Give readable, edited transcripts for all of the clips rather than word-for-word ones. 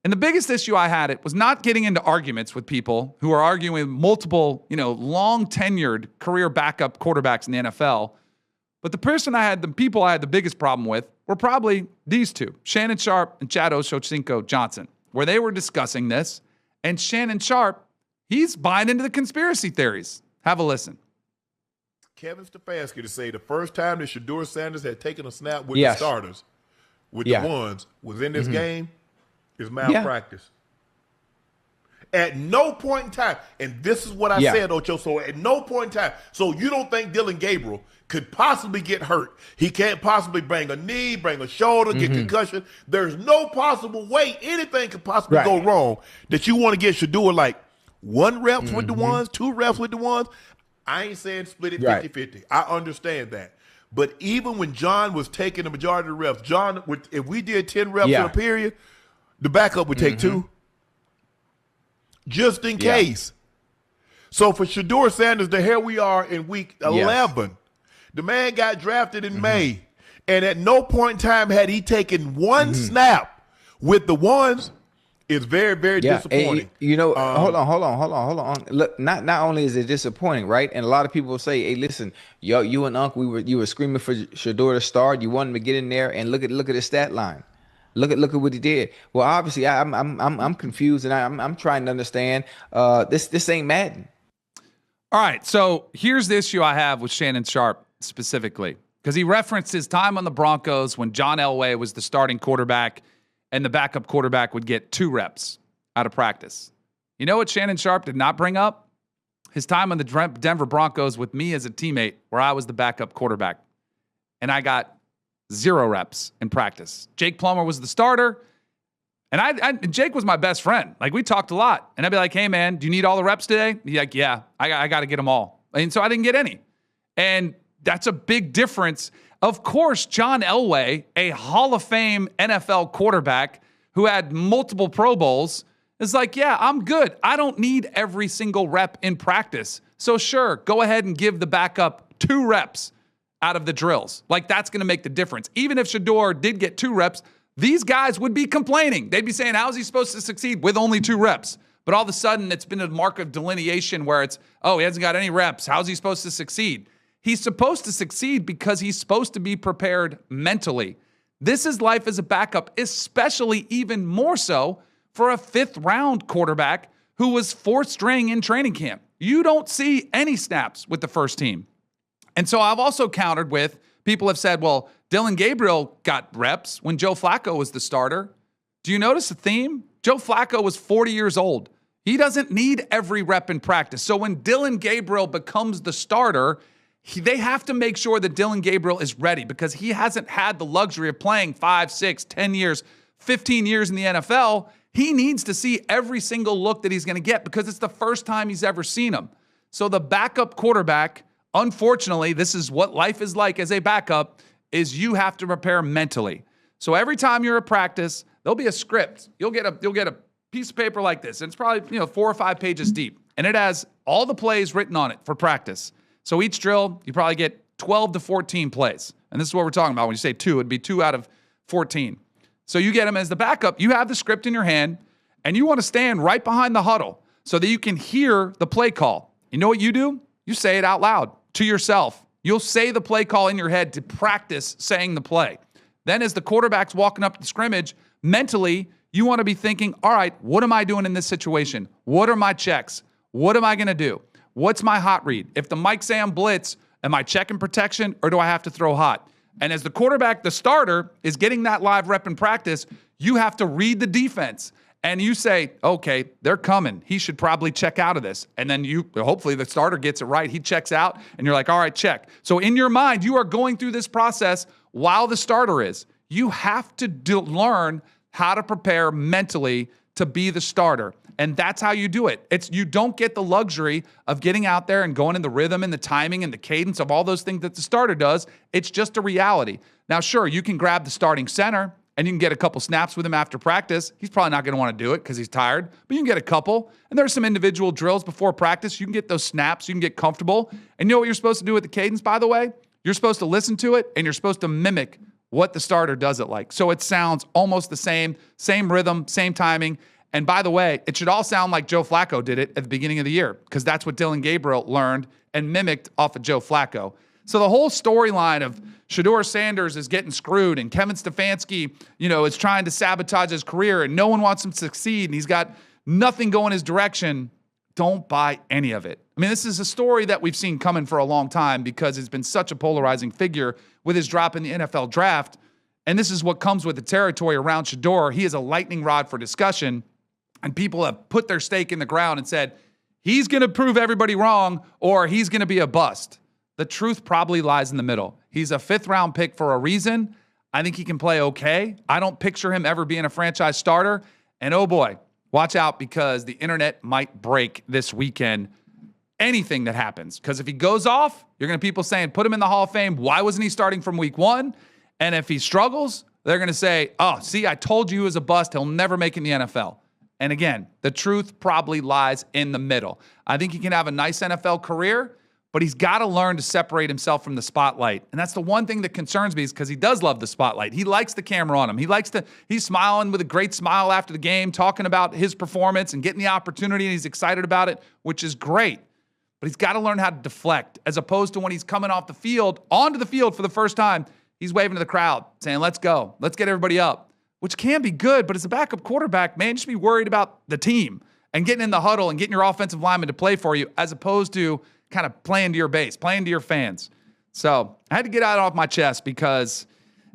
And the biggest issue I had was not getting into arguments with people who are arguing with multiple, long tenured career backup quarterbacks in the NFL. But the people I had the biggest problem with were probably these two, Shannon Sharpe and Chad Ochocinco Johnson, where they were discussing this. And Shannon Sharpe, he's buying into the conspiracy theories. Have a listen. Kevin Stefanski to say the first time that Shedeur Sanders had taken a snap with the starters, with the ones, was in this game, is malpractice. At no point in time, and this is what I said, Ocho, so at no point in time, so you don't think Dylan Gabriel could possibly get hurt. He can't possibly bring a knee, bring a shoulder, get concussion. There's no possible way anything could possibly go wrong that you want to get Shedeur like 1 reps with the ones, 2 reps with the ones. I ain't saying split it 50-50. I understand that. But even when John was taking the majority of the reps, John, if we did 10 reps in a period, the backup would take 2. Just in case. So for Shedeur Sanders, here we are in week 11. The man got drafted in May. And at no point in time had he taken 1 snap with the ones. It's very, very disappointing. And, hold on. Look, not only is it disappointing, right? And a lot of people will say, "Hey, listen, you and Unc, you were screaming for Shedeur to start. You wanted him to get in there, and look at his stat line. Look at what he did. Well, obviously, I'm confused, and I'm trying to understand. This ain't Madden. All right, so here's the issue I have with Shannon Sharpe specifically, because he referenced his time on the Broncos when John Elway was the starting quarterback, and the backup quarterback would get 2 reps out of practice. You know what Shannon Sharpe did not bring up? His time on the Denver Broncos with me as a teammate, where I was the backup quarterback, and I got 0 reps in practice. Jake Plummer was the starter, and Jake was my best friend. Like, we talked a lot, and I'd be like, "Hey, man, do you need all the reps today?" He's like, "Yeah, I got to get them all." And so I didn't get any. And that's a big difference. Of course, John Elway, a Hall of Fame NFL quarterback who had multiple Pro Bowls, is like, "Yeah, I'm good. I don't need every single rep in practice. So sure, go ahead and give the backup 2 reps out of the drills." Like, that's going to make the difference. Even if Shedeur did get 2 reps, these guys would be complaining. They'd be saying, "How is he supposed to succeed with only 2 reps?" But all of a sudden, it's been a mark of delineation where it's, "Oh, he hasn't got any reps. How's he supposed to succeed?" He's supposed to succeed because he's supposed to be prepared mentally. This is life as a backup, especially even more so for a 5th-round quarterback who was 4th string in training camp. You don't see any snaps with the first team. And so I've also countered with, people have said, well, Dylan Gabriel got reps when Joe Flacco was the starter. Do you notice a theme? Joe Flacco was 40 years old. He doesn't need every rep in practice. So when Dylan Gabriel becomes the starter, they have to make sure that Dylan Gabriel is ready, because he hasn't had the luxury of playing 5, 6, 10 years, 15 years in the NFL. He needs to see every single look that he's going to get, because it's the first time he's ever seen him. So the backup quarterback, unfortunately, this is what life is like as a backup, is you have to prepare mentally. So every time you're at practice, there'll be a script. You'll get a piece of paper like this, and it's probably 4 or 5 pages deep, and it has all the plays written on it for practice. So each drill, you probably get 12 to 14 plays. And this is what we're talking about. When you say 2, it'd be 2 out of 14. So you get them as the backup. You have the script in your hand, and you want to stand right behind the huddle so that you can hear the play call. You know what you do? You say it out loud to yourself. You'll say the play call in your head to practice saying the play. Then as the quarterback's walking up to the scrimmage, mentally, you want to be thinking, all right, what am I doing in this situation? What are my checks? What am I going to do? What's my hot read? If the Mike Sam blitz, am I checking protection, or do I have to throw hot? And as the quarterback, the starter, is getting that live rep in practice, you have to read the defense. And you say, okay, they're coming. He should probably check out of this. And then hopefully the starter gets it right. He checks out, and you're like, all right, check. So in your mind, you are going through this process while the starter is. You have to learn how to prepare mentally to be the starter. And that's how you do it. You don't get the luxury of getting out there and going in the rhythm and the timing and the cadence of all those things that the starter does. It's just a reality. Now, sure, you can grab the starting center and you can get a couple snaps with him after practice. He's probably not going to want to do it because he's tired, but you can get a couple. And there's some individual drills before practice. You can get those snaps. You can get comfortable. And you know what you're supposed to do with the cadence, by the way? You're supposed to listen to it, and you're supposed to mimic what the starter does it like. So it sounds almost the same rhythm, same timing. And by the way, it should all sound like Joe Flacco did it at the beginning of the year, because that's what Dylan Gabriel learned and mimicked off of Joe Flacco. So the whole storyline of Shedeur Sanders is getting screwed and Kevin Stefanski, is trying to sabotage his career and no one wants him to succeed and he's got nothing going his direction. Don't buy any of it. I mean, this is a story that we've seen coming for a long time because he's been such a polarizing figure with his drop in the NFL draft. And this is what comes with the territory around Shedeur. He is a lightning rod for discussion. And people have put their stake in the ground and said, he's going to prove everybody wrong or he's going to be a bust. The truth probably lies in the middle. He's a 5th-round pick for a reason. I think he can play okay. I don't picture him ever being a franchise starter. And oh boy, watch out because the internet might break this weekend. Anything that happens. Because if he goes off, you're going to people saying, put him in the Hall of Fame. Why wasn't he starting from week 1? And if he struggles, they're going to say, oh, see, I told you he was a bust. He'll never make it in the NFL. And again, the truth probably lies in the middle. I think he can have a nice NFL career, but he's got to learn to separate himself from the spotlight. And that's the one thing that concerns me is because he does love the spotlight. He likes the camera on him. He's smiling with a great smile after the game, talking about his performance and getting the opportunity, and he's excited about it, which is great. But he's got to learn how to deflect, as opposed to when he's coming off the field, onto the field for the first time, he's waving to the crowd, saying, let's go. Let's get everybody up. Which can be good, but as a backup quarterback, man, just be worried about the team and getting in the huddle and getting your offensive lineman to play for you, as opposed to kind of playing to your base, playing to your fans. So I had to get that off my chest because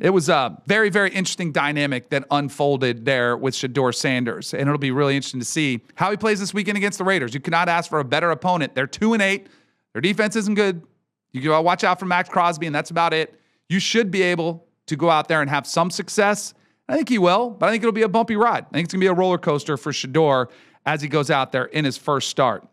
it was a very, very interesting dynamic that unfolded there with Shedeur Sanders. And it'll be really interesting to see how he plays this weekend against the Raiders. You cannot ask for a better opponent. They're 2-8. Their defense isn't good. You can watch out for Max Crosby, and that's about it. You should be able to go out there and have some success. I think he will, but I think it'll be a bumpy ride. I think it's going to be a roller coaster for Shedeur as he goes out there in his first start.